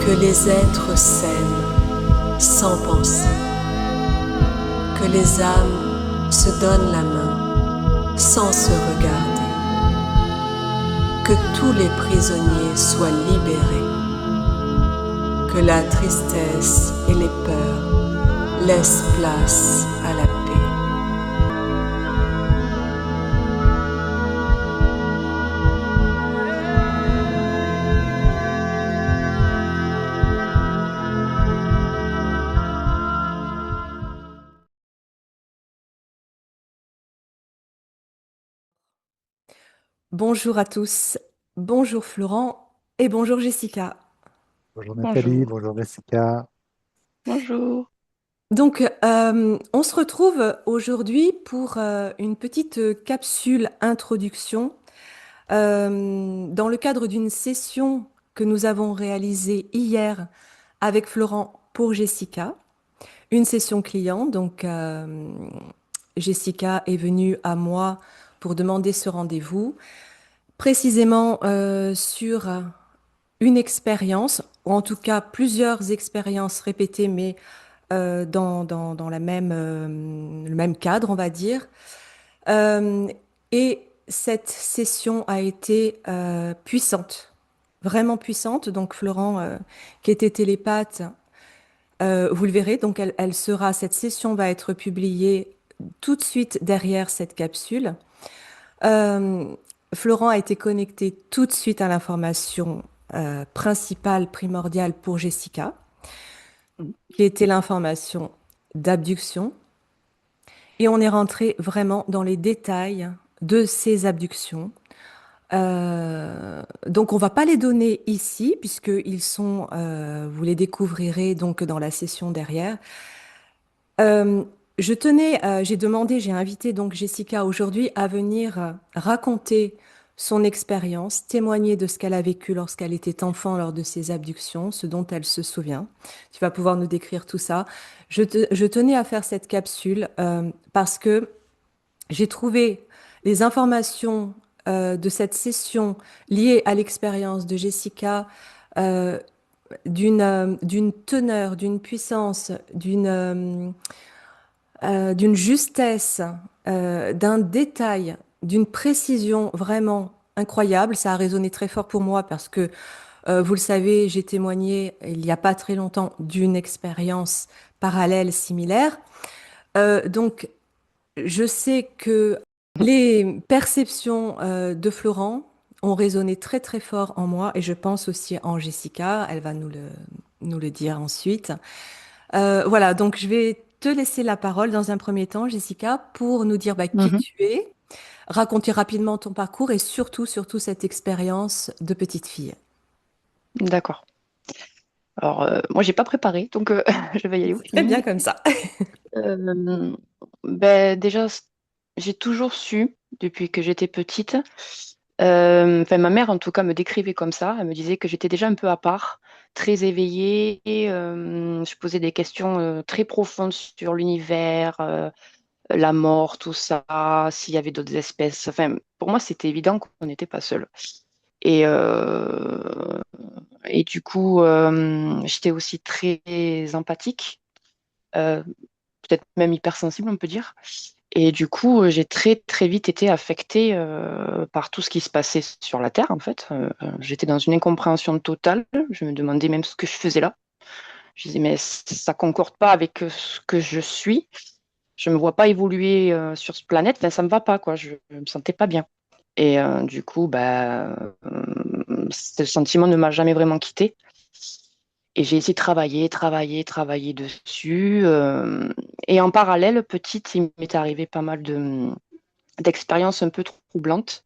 Que les êtres s'aiment sans penser, que les âmes se donnent la main sans se regarder, que tous les prisonniers soient libérés, que la tristesse et les peurs laissent place à la paix. Bonjour à tous, bonjour Florent et bonjour Jessica. Bonjour Nathalie, Bonjour. bonjour Jessica. Bonjour. Donc, on se retrouve aujourd'hui pour une petite capsule introduction dans le cadre d'une session que nous avons réalisée hier avec Florent pour Jessica, une session client. Donc, Jessica est venue à moi pour demander ce rendez-vous, précisément sur une expérience, ou en tout cas plusieurs expériences répétées, mais dans le même cadre, on va dire. Euh, et cette session a été puissante, vraiment puissante. Donc Florent, qui était télépathe, vous le verrez, donc cette session va être publiée tout de suite derrière cette capsule. Euh, Florent a été connecté tout de suite à l'information principale, primordiale pour Jessica, qui était l'information d'abduction. Et on est rentré vraiment dans les détails de ces abductions. Donc on va pas les donner ici, puisqu'ils sont, vous les découvrirez donc dans la session derrière. Euh, j'ai invité donc Jessica aujourd'hui à venir raconter son expérience, témoigner de ce qu'elle a vécu lorsqu'elle était enfant lors de ses abductions, ce dont elle se souvient. Tu vas pouvoir nous décrire tout ça. Je tenais à faire cette capsule parce que j'ai trouvé les informations de cette session liées à l'expérience de Jessica euh, d'une teneur, d'une puissance, d'une justesse, d'un détail, d'une précision vraiment incroyable. Ça a résonné très fort pour moi parce que, vous le savez, j'ai témoigné il n'y a pas très longtemps d'une expérience parallèle similaire. Donc, je sais que les perceptions de Florent ont résonné très très fort en moi et je pense aussi en Jessica. Elle va nous le dire ensuite. Voilà, donc je vais te laisser la parole dans un premier temps, Jessica, pour nous dire qui Mhm. tu es, raconter rapidement ton parcours et surtout cette expérience de petite fille. D'accord. Alors, moi, j'ai pas préparé, donc je vais y aller au C'est très bien feeling. comme ça. Euh, déjà, j'ai toujours su, depuis que j'étais petite, enfin, ma mère, en tout cas, me décrivait comme ça. Elle me disait que j'étais déjà un peu à part, très éveillée, et je posais des questions très profondes sur l'univers, la mort, tout ça, s'il y avait d'autres espèces. Enfin, pour moi, c'était évident qu'on n'était pas seul. Et, euh, et du coup, j'étais aussi très empathique, euh, peut-être même hypersensible, on peut dire. Et du coup, j'ai très vite été affectée par tout ce qui se passait sur la Terre, en fait. J'étais dans une incompréhension totale. Je me demandais même ce que je faisais là. Je disais, mais ça concorde pas avec ce que je suis. Je me vois pas évoluer sur cette planète. Enfin, ça me va pas, quoi. Je me sentais pas bien. Et du coup, ce sentiment ne m'a jamais vraiment quitté. Et j'ai essayé de travailler dessus. Et en parallèle, petite, il m'est arrivé pas mal d'expériences un peu troublantes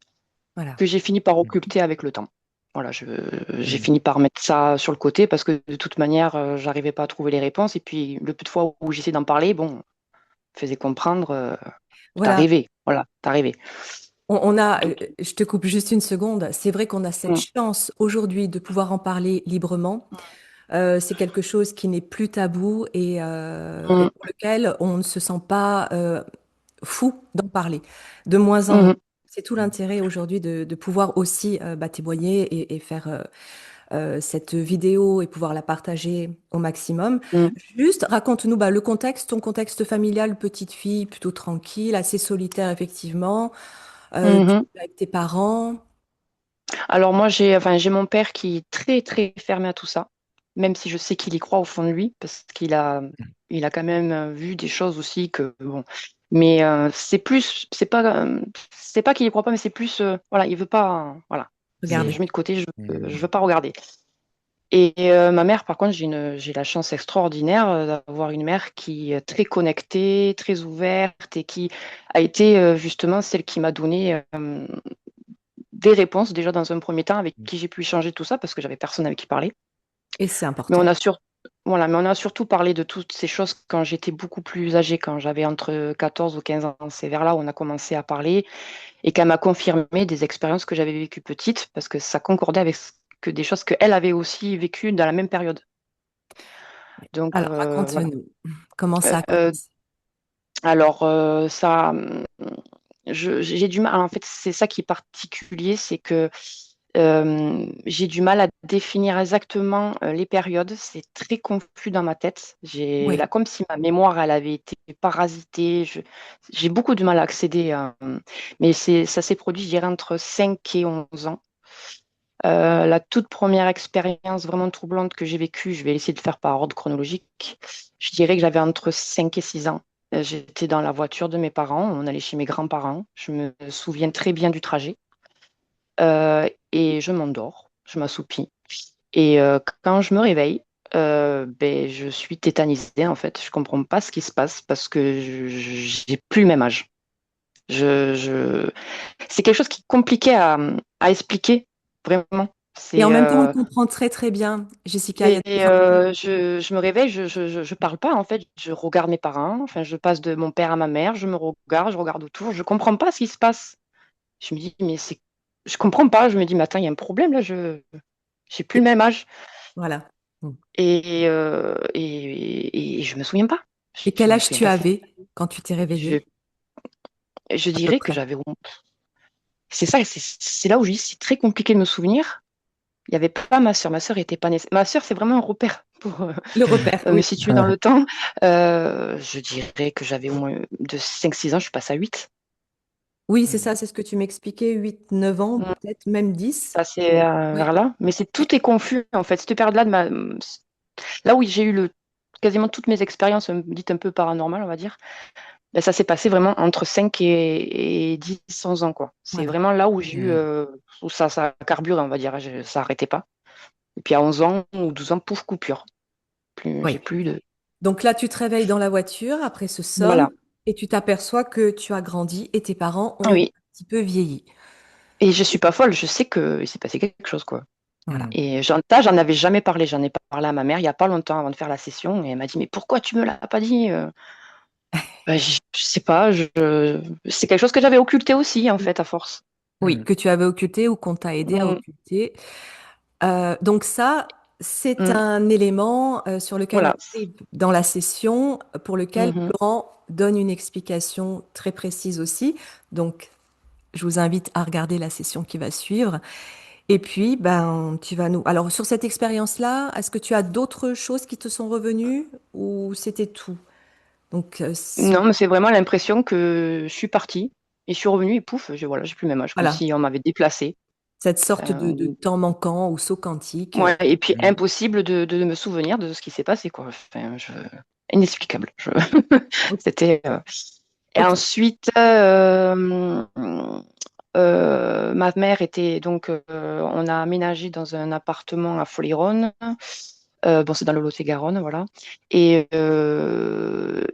Voilà. que j'ai fini par occulter avec le temps. Voilà, j'ai fini par mettre ça sur le côté parce que de toute manière, j'arrivais pas à trouver les réponses. Et puis, le peu de fois où j'essayais d'en parler, bon, faisait comprendre, Voilà. t'arrivais, voilà, t'arrivais. Je te coupe juste une seconde. C'est vrai qu'on a cette Mm, chance aujourd'hui de pouvoir en parler librement. C'est quelque chose qui n'est plus tabou et mm, pour lequel on ne se sent pas fou d'en parler. De moins en moins. mm, C'est tout l'intérêt aujourd'hui de pouvoir aussi témoigner et faire cette vidéo et pouvoir la partager au maximum. Mm. Juste, raconte-nous le contexte, ton contexte familial, petite fille plutôt tranquille, assez solitaire effectivement, tu Mhm. es avec tes parents. Alors moi, j'ai mon père qui est très, très fermé à tout ça, même si je sais qu'il y croit au fond de lui, parce qu'il a quand même vu des choses aussi que, bon. Mais c'est pas qu'il y croit pas, mais c'est plus, voilà, il veut pas, voilà. Regardez. Je mets de côté, je veux Mhm. pas regarder. Et ma mère, par contre, j'ai la chance extraordinaire d'avoir une mère qui est très connectée, très ouverte et qui a été justement celle qui m'a donné des réponses déjà dans un premier temps avec qui j'ai pu échanger tout ça parce que j'avais personne avec qui parler. Et c'est Mais important. voilà, mais on a surtout parlé de toutes ces choses quand j'étais beaucoup plus âgée, quand j'avais entre 14 ou 15 ans. C'est vers là où on a commencé à parler et qu'elle m'a confirmé des expériences que j'avais vécues petite parce que ça concordait avec des choses qu'elle avait aussi vécues dans la même période. Donc Alors, voilà. raconte-nous comment Euh, ça a euh, commencé. alors, j'ai du mal. En fait, c'est ça qui est particulier, c'est que j'ai du mal à définir exactement les périodes. C'est très confus dans ma tête. J'ai Oui. là comme si ma mémoire elle avait été parasitée. J'ai beaucoup de mal à accéder mais ça s'est produit, je dirais, entre 5 et 11 ans. La toute première expérience vraiment troublante que j'ai vécue, je vais essayer de faire par ordre chronologique. Je dirais que j'avais entre 5 et 6 ans. J'étais dans la voiture de mes parents, on allait chez mes grands-parents. Je me souviens très bien du trajet. Et je m'endors, je m'assoupis. Et quand je me réveille, ben, je suis tétanisée en fait. Je comprends pas ce qui se passe parce que j'ai plus le même âge. Je, je... C'est quelque chose qui est compliqué à expliquer, vraiment. Et en C'est même temps, on comprend très très bien, Jessica, il y a des gens. je me réveille, je parle pas en fait. Je regarde mes parents. Enfin, je passe de mon père à ma mère. Je regarde autour. Je comprends pas ce qui se passe. Je me dis mais je comprends pas. Je me dis mais attends, il y a un problème là. Je J'ai plus Et le même âge voilà. Mm. et je me souviens pas. Et Je quel me âge souviens tu pas. avais quand tu t'es Je, réveillée, je à peu dirais que près? j'avais. C'est ça, c'est là où je dis c'est très compliqué de me souvenir. Il n'y avait pas ma sœur. Ma sœur était pas née. Ma sœur, c'est vraiment un repère pour Le repère, me oui. situer dans le temps. Je dirais que j'avais au moins de 5 6 ans, je passe à 8. Oui, c'est ça, c'est ce que tu m'expliquais, 8, 9 ans, Mm. peut-être même 10. Ça, c'est Oui. vers là. Mais tout est confus, en fait. Cette période-là, là où j'ai eu quasiment toutes mes expériences dites un peu paranormales, on va dire. Ben, ça s'est passé vraiment entre 5 et 10, 11 ans, quoi. C'est Voilà. vraiment là où j'ai eu, Mhm. où ça a carburé, on va dire. Ça n'arrêtait pas. Et puis à 11 ans ou 12 ans, pouf, coupure. J'ai Oui. plus de. Donc là, tu te réveilles dans la voiture après ce somme Voilà. et tu t'aperçois que tu as grandi et tes parents ont Oui. un petit peu vieilli. Et je suis pas folle, je sais qu'il s'est passé quelque chose, quoi. Voilà. Et j'en avais jamais parlé. J'en ai parlé à ma mère il y a pas longtemps avant de faire la session. Et elle m'a dit, mais pourquoi tu me l'as pas dit? Ben, je sais pas. C'est quelque chose que j'avais occulté aussi, en fait, à force. Oui, Mhm. que tu avais occulté ou qu'on t'a aidé à Mm, occulter. Donc ça, c'est mm. un élément sur lequel on Voilà. arrive dans la session, pour lequel Mhm. Laurent donne une explication très précise aussi. Donc, je vous invite à regarder la session qui va suivre. Et puis, ben, tu vas nous... Alors, sur cette expérience-là, est-ce que tu as d'autres choses qui te sont revenues ou c'était tout? Donc, Non, mais c'est vraiment l'impression que je suis partie et je suis revenue et pouf, voilà, j'ai plus le même âge, comme voilà, si on m'avait déplacée. cette sorte de Euh, temps manquant ou saut quantique. ouais, et puis Mhm. impossible de me souvenir de ce qui s'est passé, quoi. Enfin, inexplicable. C'était. Et Ok. ensuite, ma mère était donc, on a aménagé dans un appartement à Foléron. Bon, c'est dans le Lot-et-Garonne, voilà. Et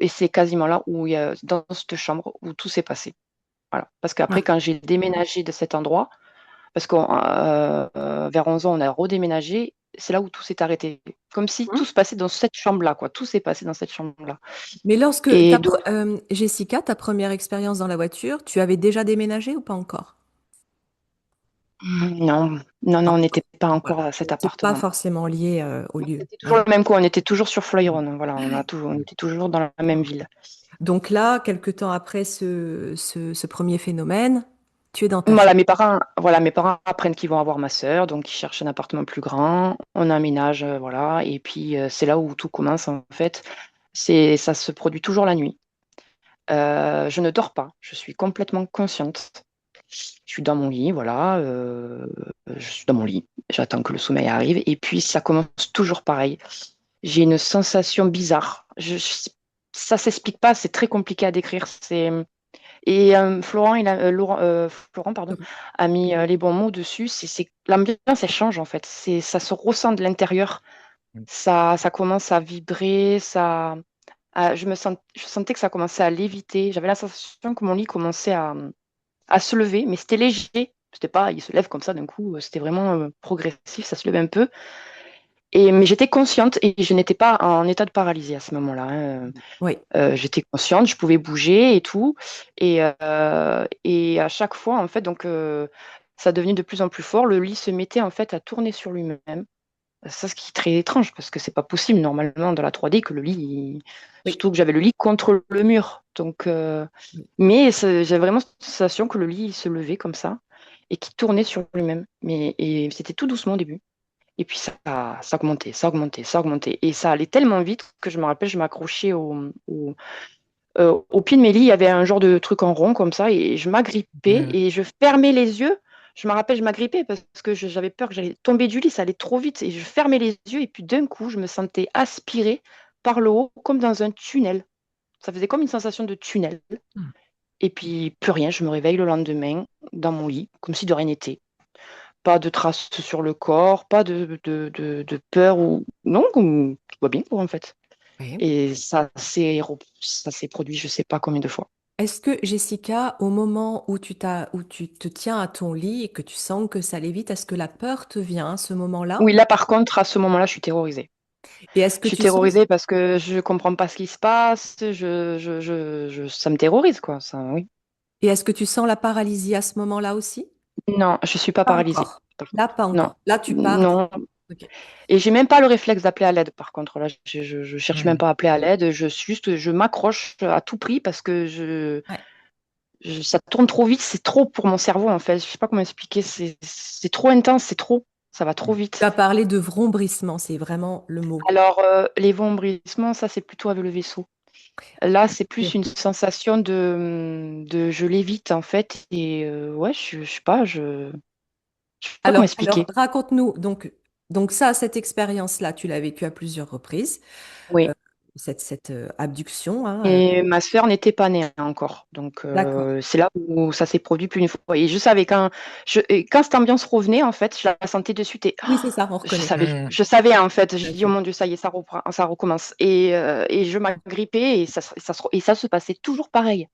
c'est quasiment là où il y a, dans cette chambre, où tout s'est passé. Voilà. Parce qu'après, Ah, quand j'ai déménagé de cet endroit, parce que vers 11 ans, on a redéménagé, c'est là où tout s'est arrêté. Comme si hein. tout se passait dans cette chambre-là, quoi. Tout s'est passé dans cette chambre-là. Mais lorsque Et donc, Jessica, ta première expérience dans la voiture, tu avais déjà déménagé ou pas encore? non, non, non, Non. on n'était pas Voilà. encore à cet Donc, c'est pas appartement. forcément lié au lieu, C'était toujours hein. le même coin, on était toujours sur Fleuron. Voilà, on était toujours dans la même ville. Donc là, quelque temps après ce premier phénomène, Tu es dans ta chambre. Voilà, mes parents apprennent qu'ils vont avoir ma sœur, donc ils cherchent un appartement plus grand. On emménage, voilà. Et puis, c'est là où tout commence, en fait. Ça se produit toujours la nuit. Je ne dors pas. Je suis complètement consciente. Je suis dans mon lit, voilà. Je suis dans mon lit. J'attends que le sommeil arrive. Et puis, ça commence toujours pareil. J'ai une sensation bizarre. Ça s'explique pas. C'est très compliqué à décrire. Et Florent, pardon, a mis les bons mots dessus. L'ambiance, elle change en fait. Ça se ressent de l'intérieur. Mm. Ça commence à vibrer. Je sentais que ça commençait à léviter. J'avais la sensation que mon lit commençait à se lever, mais c'était léger. C'était pas, il se lève comme ça d'un coup. C'était vraiment progressif. Ça se levait un peu. Mais j'étais consciente et je n'étais pas en état de paralysie à ce moment-là, hein. Oui. J'étais consciente, je pouvais bouger et tout. Et à chaque fois, en fait, donc, ça devenait de plus en plus fort. Le lit se mettait en fait à tourner sur lui-même. Ça, ce qui est très étrange, parce que c'est pas possible normalement dans la 3D que le lit, Oui. surtout que j'avais le lit contre le mur. Donc, mais j'avais vraiment cette sensation que le lit il se levait comme ça et qui tournait sur lui-même. Et c'était tout doucement au début. Et puis ça augmentait, ça augmentait, ça augmentait. Et ça allait tellement vite que je me rappelle, je m'accrochais au pied de mes lits. Il y avait un genre de truc en rond comme ça. Et je m'agrippais et je fermais les yeux. Je me rappelle, je m'agrippais parce que j'avais peur que j'allais tomber du lit. Ça allait trop vite. Et je fermais les yeux. Et puis d'un coup, je me sentais aspirée par le haut comme dans un tunnel. Ça faisait comme une sensation de tunnel. Et puis plus rien. Je me réveille le lendemain dans mon lit, comme si de rien n'était. Pas de traces sur le corps, pas de peur ou non, tout va bien en fait. Oui. Et ça s'est produit, je sais pas combien de fois. Est-ce que, Jessica, au moment où tu te tiens à ton lit et que tu sens que ça lévite, est-ce que la peur te vient à ce moment-là? Oui, là par contre, à ce moment-là, je suis terrorisée. Et est-ce que Je suis tu sens, terrorisée parce que je comprends pas ce qui se passe. Ça me terrorise quoi. Ça, oui. et est-ce que tu sens la paralysie à ce moment-là aussi? Non, je suis pas Pas paralysée. encore. Par Là, contre. pas Non, encore. Là, tu pars. non. Ok. Et j'ai même pas le réflexe d'appeler à l'aide. Par contre, là, je cherche même pas à appeler à l'aide. Je m'accroche à tout prix parce que Ouais. ça tourne trop vite, c'est trop pour mon cerveau en fait. Je sais pas comment expliquer, c'est trop intense, c'est trop, ça va trop Tu vite. as parlé de vrombissement, c'est vraiment le mot. Alors les vomissements, ça c'est plutôt avec le vaisseau. Là, c'est plus Ok. une sensation de je l'évite en fait et ouais, je sais pas, je sais pas comment Alors expliquer. raconte-nous. Donc ça, cette expérience-là, tu l'as vécue à plusieurs reprises, Oui. euh, cette abduction, hein, Et ma sœur n'était pas née encore. Donc, d'accord. c'est là où ça s'est produit plus une fois. Et je savais et quand cette ambiance revenait, en fait, je la sentais de suite et Oui, c'est ça, on je reconnaît. savais, je savais, en fait. Je Tout à dis, oh fait. mon Dieu, ça y est, ça reprend, ça recommence. Et je m'agrippais et ça se passait toujours pareil.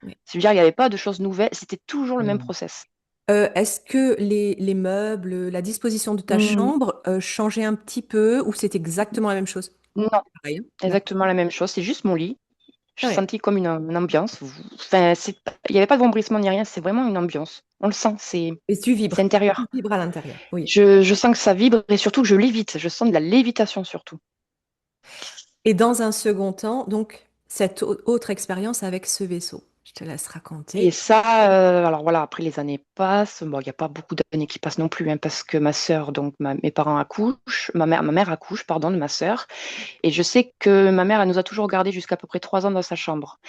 Oui. C'est-à-dire, il n'y avait pas de choses nouvelles. C'était toujours le même process. Est-ce que les meubles, la disposition de ta Hmm, chambre changeait un petit peu ou c'est exactement la même chose? non, Pareil, hein. D'accord. exactement la même chose. C'est juste mon lit. Je Ouais. sentis comme une ambiance. Enfin, il n'y avait pas de vombrissement ni rien. C'est vraiment une ambiance. On le sent. Et tu C'est vibres. Tu intérieur. vibres à l'intérieur. Oui. Je sens que ça vibre et surtout que je lévite. Je sens de la lévitation surtout. Et dans un second temps, donc, cette autre expérience avec ce vaisseau. Je te laisse Et raconter. ça, alors voilà, après les années passent. Bon, il n'y a pas beaucoup d'années qui passent non plus, hein, parce que ma sœur, donc mes parents accouchent, ma mère accouche, pardon, de ma sœur. Et je sais que ma mère, elle nous a toujours gardés jusqu'à peu près 3 ans dans sa chambre.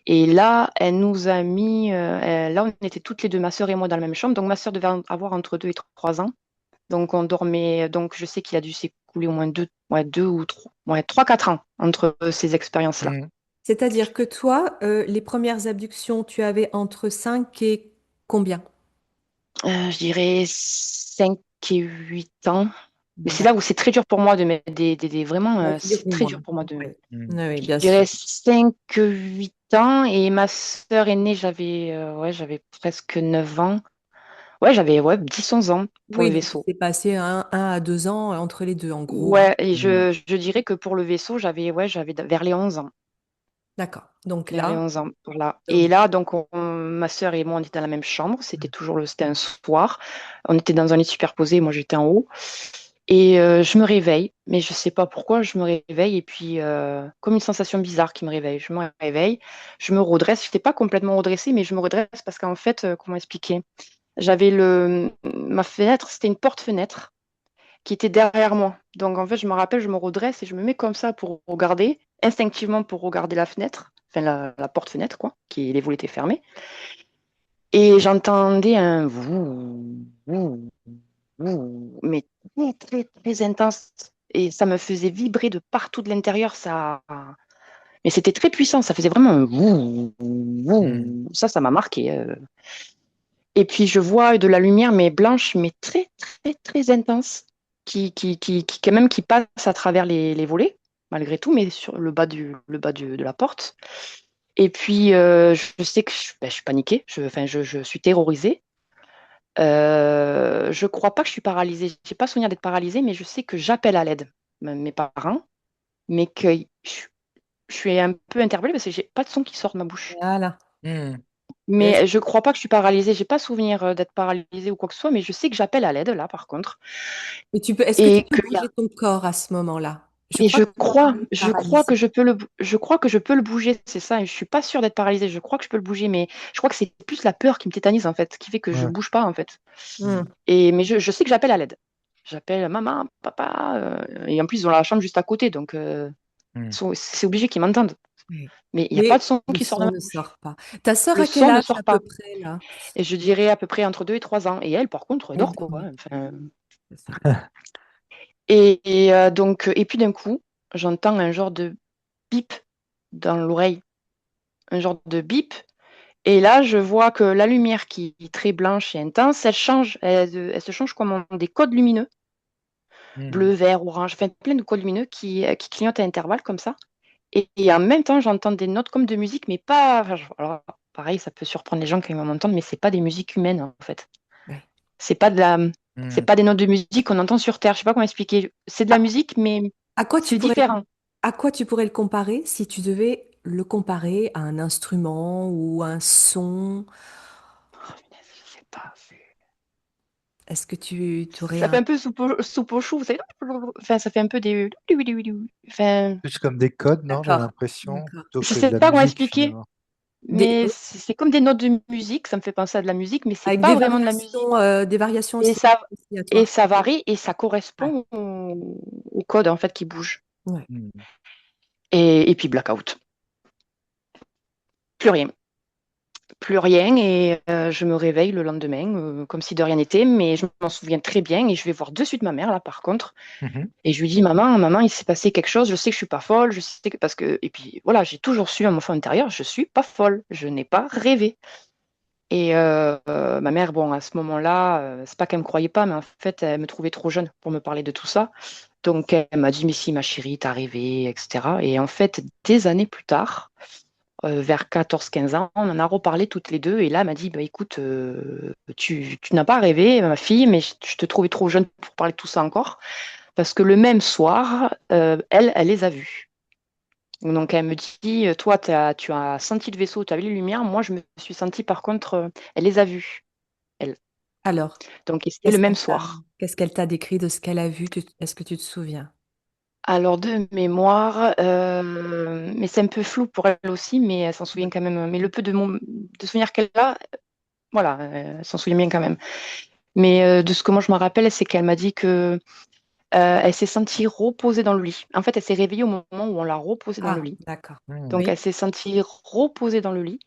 Et là, elle nous a mis, là, on était toutes les deux, ma sœur et moi, dans la même chambre. Donc ma sœur devait avoir entre 2 et 3 ans. Donc on dormait. Donc je sais qu'il a dû s'écouler au moins deux ou trois, ouais, 3, 4 ans entre ces expériences-là. C'est-à-dire que toi, les premières abductions, tu avais entre 5 et combien? Je dirais 5 et 8 ans. Mais c'est là où D'accord. c'est très dur pour moi de mettre vraiment, On va dire c'est au très moins. dur pour moi de. Oui, oui, bien Je dirais sûr. 5, 8 ans. Et ma sœur aînée, ouais, j'avais presque 9 ans. Ouais, j'avais 10, 11 ans pour le Oui, donc vaisseau. c'est passé 1 à 2 ans entre les deux, en gros, hein. Ouais, et je dirais que pour le vaisseau, j'avais vers les 11 ans. D'accord. Donc Vers les là, 11 ans, voilà. donc, Et là, donc, ma sœur et moi, on était dans la même chambre. C'était un soir. On était dans un lit superposé. Moi, j'étais en haut. Et je me réveille, mais je sais pas pourquoi, je me réveille et puis comme une sensation bizarre qui me réveille. Je me réveille, je me redresse. Je n'étais pas complètement redressée, mais je me redresse parce qu'en fait, comment expliquer? J'avais ma fenêtre, c'était une porte-fenêtre qui était derrière moi. Donc en fait, je me rappelle, je me redresse et je me mets comme ça pour regarder, instinctivement pour regarder la fenêtre, enfin la porte-fenêtre, quoi, les volets étaient fermés. Et j'entendais un vous, mais très, très, très intense. Et ça me faisait vibrer de partout de l'intérieur. Mais c'était très puissant. Ça faisait vraiment un Ça m'a marqué. Et puis je vois de la lumière, mais blanche, mais très, très, très intense, quand même qui passe à travers les volets, malgré tout, mais sur de la porte. Et puis je sais que je suis paniquée, je suis terrorisée. Je crois pas que je suis paralysée. J'ai pas souvenir d'être paralysée, mais je sais que j'appelle à l'aide mes parents, mais que je suis un peu interpellée parce que j'ai pas de son qui sort de ma bouche. Voilà. Hmm. Mais je crois pas que je suis paralysée. J'ai pas souvenir d'être paralysée ou quoi que ce soit, mais je sais que j'appelle à l'aide là, par contre. Et est-ce que tu Et peux bouger ton corps à ce moment-là? Je et crois que tu es je crois paralysée. que je crois que je peux le bouger, c'est ça. Et je suis pas sûre d'être paralysée. Je crois que je peux le bouger, mais je crois que c'est plus la peur qui me tétanise en fait, qui fait que je Ouais. bouge pas en fait. Hmm. Mais je sais que j'appelle à l'aide. J'appelle maman, papa, et en plus ils ont la chambre juste à côté, donc c'est obligé qu'ils m'entendent. Oui. Mais il n'y a pas Mais de son le qui sort de son ma ne bouche. sort pas. Ta sœur Le a quel son ne âge sort à peu pas. près là? Et je dirais à peu près entre 2 et 3 ans. Et elle, par contre, elle Elle dort quoi. dormait. Enfin, C'est ça. donc, et puis d'un coup, j'entends un genre de bip dans l'oreille, un genre de bip. Et là, je vois que la lumière qui est très blanche et intense, elle change. Elle se change comme en des codes lumineux, bleu, vert, orange, enfin plein de codes lumineux qui clignotent à intervalles comme ça. Et en même temps, j'entends des notes comme de musique, mais pas. Enfin, alors, pareil, ça peut surprendre les gens quand ils m'entendent, mais c'est pas des musiques humaines en fait. Ouais. C'est pas de la. C'est pas des notes de musique qu'on entend sur Terre. Je sais pas comment expliquer. C'est de la À, musique, mais à quoi tu c'est pourrais, différent. à quoi tu pourrais le comparer si tu devais le comparer à un instrument ou un son? Oh, punaise, je sais pas. Est-ce que tu aurais Ça fait un... un peu soupe au chou, vous savez. Enfin, ça fait un peu des. Enfin, Plus comme des codes, non, j'ai D'accord, l'impression, d'accord. plutôt je que de sais la pas comment musique expliquer, finalement. mais Oui, c'est comme des notes de musique. Ça me fait penser à de la musique, mais c'est avec pas vraiment de la musique. des variations Et ça, et oscillatoires. ça varie et ça Ouais, correspond au code en fait qui bouge. ouais. Hmm. Et puis blackout. Plus rien. Plus rien et je me réveille le lendemain comme si de rien n'était, mais je m'en souviens très bien et je vais voir de suite ma mère là par contre Mhm. et je lui dis maman, il s'est passé quelque chose, je sais que je suis pas folle, je sais que parce que et puis voilà, j'ai toujours su à mon fond intérieur, je suis pas folle, je n'ai pas rêvé. Et ma mère, bon, à ce moment-là, c'est pas qu'elle me croyait pas, mais en fait, elle me trouvait trop jeune pour me parler de tout ça. Donc, elle m'a dit, mais si, ma chérie, t'as rêvé, etc. Et en fait, des années plus tard, vers 14-15 ans, on en a reparlé toutes les deux. Et là, elle m'a dit, bah, écoute, tu n'as pas rêvé, ma fille, mais je te trouvais trop jeune pour parler de tout ça encore. Parce que le même soir, elle les a vus. Donc, elle me dit, toi, tu as senti le vaisseau, tu as vu les lumières. Moi, je me suis sentie, par contre, elle les a vus, elle. Alors, Donc, et c'était le même soir. qu'est-ce qu'elle t'a décrit de ce qu'elle a vu? Est-ce que tu te souviens? Alors, de mémoire, mais c'est un peu flou pour elle aussi, mais elle s'en souvient Ouais. quand même. Mais le peu de souvenirs qu'elle a, voilà, elle s'en souvient bien quand même. Mais de ce que moi je me rappelle, c'est qu'elle m'a dit que elle s'est sentie reposée dans le lit. En fait, elle s'est réveillée au moment où on l'a reposée dans le Ah, lit. d'accord. Hmm. Donc, Oui, elle s'est sentie reposée dans le lit.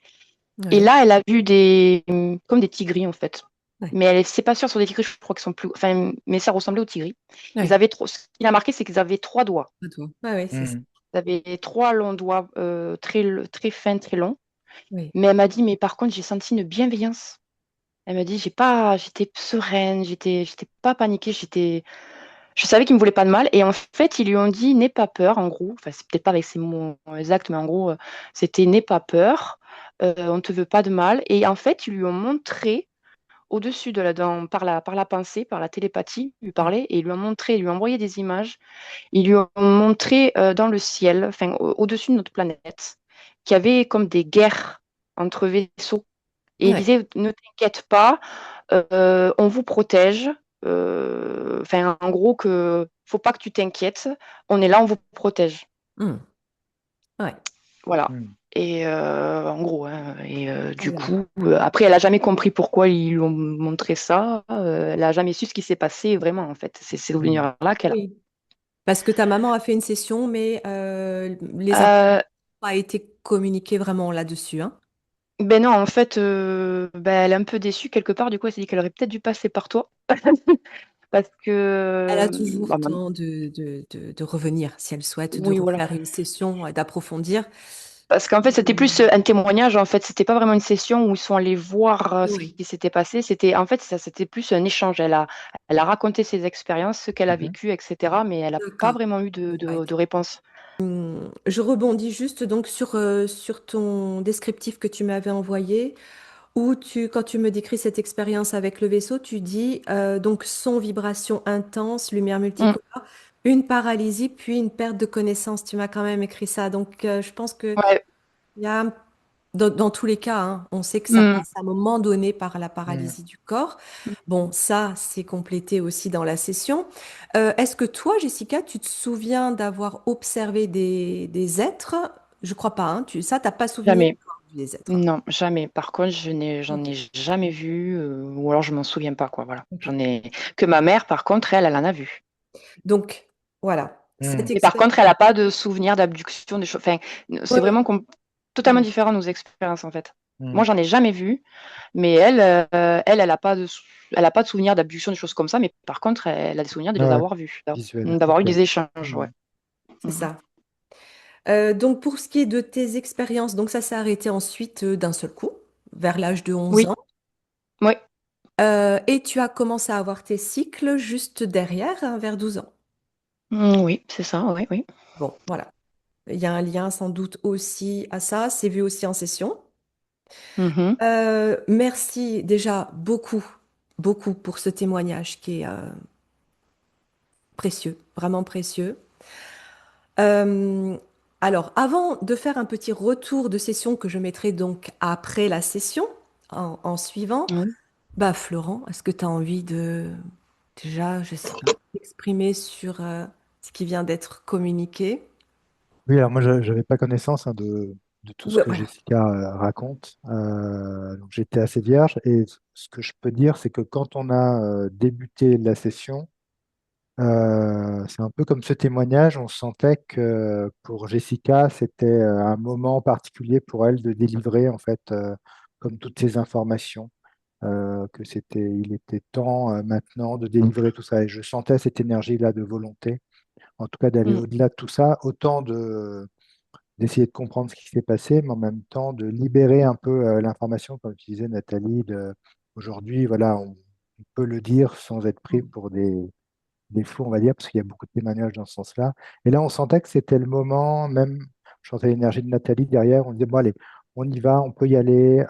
Et oui, là, elle a vu comme des tigris, en fait. oui, Mais elle, c'est pas sûr sur des tigris, je crois qu'ils sont plus. Enfin, mais ça ressemblait aux tigris. Ils oui. avaient trop. Ce qu'il a marqué, c'est qu'ils avaient 3 doigts. Pas tout. Ouais, oui, c'est ça. Hmm. Ils avaient 3 longs doigts, très fins, très longs. Oui, Mais elle m'a dit, mais par contre, j'ai senti une bienveillance. Elle m'a dit, j'étais sereine, j'étais pas paniquée, je savais qu'ils me voulaient pas de mal. Et en fait, ils lui ont dit, n'aie pas peur, en gros. Enfin, c'est peut-être pas avec ces mots exacts, mais en gros, c'était n'aie pas peur, on te veut pas de mal. Et en fait, ils lui ont montré au-dessus par la pensée, par la télépathie, lui oui, parler, et ils lui ont montré, ils lui ont envoyé des images. Ils lui ont montré dans le ciel, enfin au-dessus de notre planète, qu'il y avait comme des guerres entre vaisseaux. Et il oui. disait, ne t'inquiète pas, on vous protège, enfin, en gros, que faut pas que tu t'inquiètes. On est là, on vous protège. Hmm. Ouais. Voilà. Hmm. Et en gros, hein, et du Alors, coup, après, elle a jamais compris pourquoi ils lui ont montré ça. Elle a jamais su ce qui s'est passé vraiment, en fait. C'est ces Hmm. souvenirs-là qu'elle a. oui. Parce que ta maman a fait une session, mais les informations Euh, n'ont pas été communiquées vraiment là-dessus, hein. ben non, en fait, ben, elle est un peu déçue quelque part. Du coup, elle s'est dit qu'elle aurait peut-être dû passer par toi. Parce Elle a que, toujours bah, temps de revenir si elle souhaite de oui, voilà. refaire une session et d'approfondir. Parce qu'en fait, c'était plus un témoignage. En fait, c'était pas vraiment une session où ils sont allés voir ce Oui, qui s'était passé. En fait, ça, c'était plus un échange. Elle a raconté ses expériences, ce qu'elle a Mhm. vécu, etc. Mais elle n'a pas d'accord. vraiment eu de, Ça a pas de, été. de réponse. Je rebondis juste donc sur ton descriptif que tu m'avais envoyé, où quand tu me décris cette expérience avec le vaisseau, tu dis donc son, vibration intense, lumière Mm. multicolore, une paralysie, puis une perte de connaissance. Tu m'as quand même écrit ça. Donc je pense que Ouais. il y a dans tous les cas, hein, on sait que ça Mm. passe à un moment donné par la Hmm. paralysie du corps. Bon, ça, c'est complété aussi dans la session. Est-ce que toi, Jessica, tu te souviens d'avoir observé des êtres? Je crois pas, hein. Ça, t'as pas souvenir Jamais. d'avoir vu des êtres. Non, jamais. Par contre, j'en Ok. ai jamais vu, ou alors je m'en souviens pas, quoi. Voilà. Ok. J'en ai que ma mère, par contre, elle en a vu. Donc, voilà, Hmm. cette Mais par expérience. contre, elle n'a pas de souvenir d'abduction, des choses. Enfin, c'est Oui, vraiment totalement oui. différent nos expériences, en fait. Hmm. Moi, j'en ai jamais vu, mais elle a pas elle a pas de souvenir d'abduction, des choses comme ça. Mais par contre, elle a des souvenirs de les Ouais, avoir vus, visuel. d'avoir eu Ok. des échanges, Hmm. ouais. C'est Mhm. ça. Donc, pour ce qui est de tes expériences, donc ça s'est arrêté ensuite d'un seul coup, vers l'âge de 11 Oui, ans. oui. Et tu as commencé à avoir tes cycles juste derrière, hein, vers 12 ans. Oui, c'est ça, oui, oui. Bon, voilà. Il y a un lien sans doute aussi à ça. C'est vu aussi en session. Mhm. Merci déjà beaucoup, beaucoup pour ce témoignage qui est précieux, vraiment précieux. Euh, alors, avant de faire un petit retour de session que je mettrai donc après la session, en suivant, Oui. bah Florent, est-ce que tu as envie de déjà, je sais pas, t'exprimer sur ce qui vient d'être communiqué? Oui, alors moi, je n'avais pas connaissance, hein, de tout ce Ouais, que voilà. Jessica raconte. Donc j'étais assez vierge. Et ce que je peux dire, c'est que quand on a débuté la session, c'est un peu comme ce témoignage, on sentait que pour Jessica, c'était un moment particulier pour elle de délivrer, en fait, comme toutes ces informations, il était temps maintenant de délivrer tout ça. Et je sentais cette énergie-là de volonté, en tout cas d'aller Mm. au-delà de tout ça, autant d'essayer de comprendre ce qui s'est passé, mais en même temps de libérer un peu l'information, comme tu disais, Nathalie, aujourd'hui, voilà, on peut le dire sans être pris pour des fous, on va dire, parce qu'il y a beaucoup de témoignages dans ce sens-là. Et là, on sentait que c'était le moment, même, je sentais l'énergie de Nathalie derrière, on disait, bon, allez, on y va, on peut y aller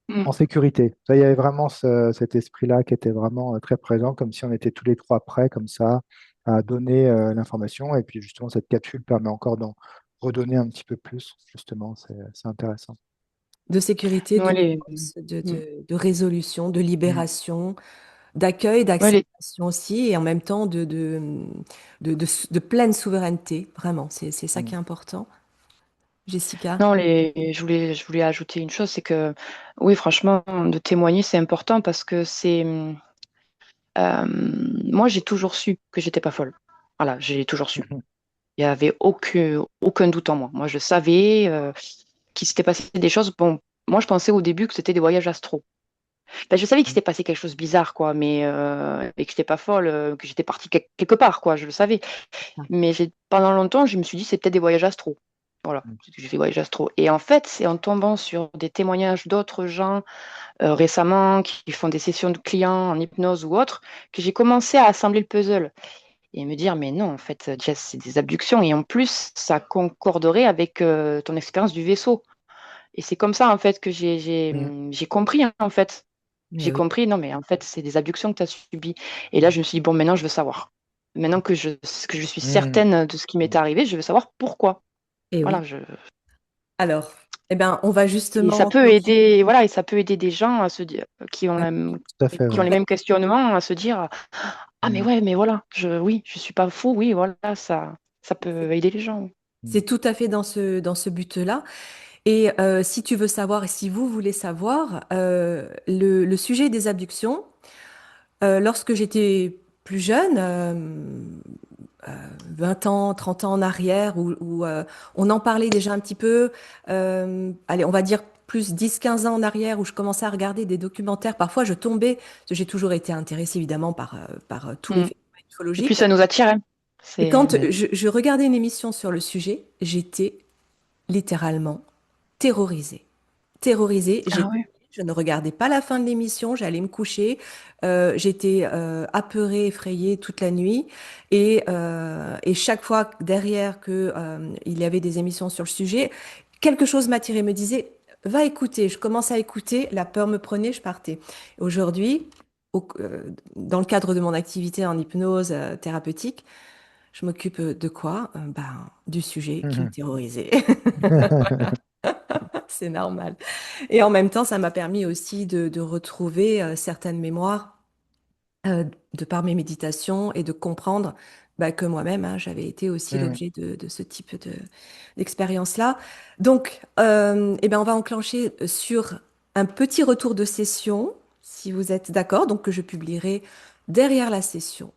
Mm. en sécurité. Ça, il y avait vraiment cet esprit-là qui était vraiment très présent, comme si on était tous les trois prêts, comme ça, à donner l'information. Et puis, justement, cette capsule permet encore d'en redonner un petit peu plus, justement, c'est intéressant. De sécurité, Ouais, de réponse, mm. de résolution, de Mm. libération, d'accueil, Ouais, d'acceptation aussi, et en même temps de pleine souveraineté, vraiment. C'est ça qui Mm. est important. Jessica? Non, je voulais ajouter une chose, c'est que oui, franchement, de témoigner, c'est important parce que moi, j'ai toujours su que j'étais pas folle. Voilà, j'ai toujours su. Il n'y avait aucun doute en moi. Moi, je savais qu'il s'était passé des choses. Bon, moi, je pensais au début que c'était des voyages astro. Ben, je savais qu'il Mm. s'était passé quelque chose de bizarre, quoi, mais et que j'étais pas folle, que j'étais partie quelque part, quoi, je le savais. Mais pendant longtemps, je me suis dit, c'est peut-être des voyages astro. Voilà, Mm. c'est que j'ai fait voyages astro. Et en fait, c'est en tombant sur des témoignages d'autres gens récemment qui font des sessions de clients en hypnose ou autre, que j'ai commencé à assembler le puzzle et me dire, mais non, en fait, Jess, c'est des abductions. Et en plus, ça concorderait avec ton expérience du vaisseau. Et c'est comme ça, en fait, que Mm. j'ai compris, hein, en fait. Mais J'ai oui. compris, non, mais en fait, c'est des abductions que tu as subies. Et là, je me suis dit, bon, maintenant, je veux savoir. Maintenant que je suis Mm. certaine de ce qui m'est Mm. arrivé, je veux savoir pourquoi. Et Voilà, oui. Alors, eh ben, on va et ça justement peut continuer. aider, voilà, et ça peut aider des gens à se dire, Tout à fait, qui ont ouais. les mêmes questionnements, à se dire, Ah, mais Mm. ouais, mais voilà, oui, je suis pas fou, oui, voilà, ça peut aider les gens. C'est tout à fait dans ce but-là. Et si tu veux savoir, et si vous voulez savoir, le sujet des abductions, lorsque j'étais plus jeune, 20 ans, 30 ans en arrière, où on en parlait déjà un petit peu, allez, on va dire plus 10, 15 ans en arrière, où je commençais à regarder des documentaires. Parfois, je tombais, parce que j'ai toujours été intéressée évidemment par tous les Mm. phénomènes Et puis ufologiques. ça nous attire, hein. Et C'est quand je regardais une émission sur le sujet, j'étais littéralement terrorisée. Terrorisée, Ah ouais. je ne regardais pas la fin de l'émission, j'allais me coucher, j'étais apeurée, effrayée toute la nuit, et chaque fois derrière que il y avait des émissions sur le sujet, quelque chose m'attirait, me disait, va écouter. Je commence à écouter, la peur me prenait, je partais. Aujourd'hui, dans le cadre de mon activité en hypnose thérapeutique, je m'occupe de quoi? Ben, du sujet qui me terrorisait. C'est normal. Et en même temps, ça m'a permis aussi de retrouver certaines mémoires euh, de par mes méditations et de comprendre bah, que moi-même, hein, j'avais été aussi Mm. l'objet de ce type d'expérience-là. Donc, eh ben, on va enclencher sur un petit retour de session, si vous êtes d'accord, donc que je publierai derrière la session.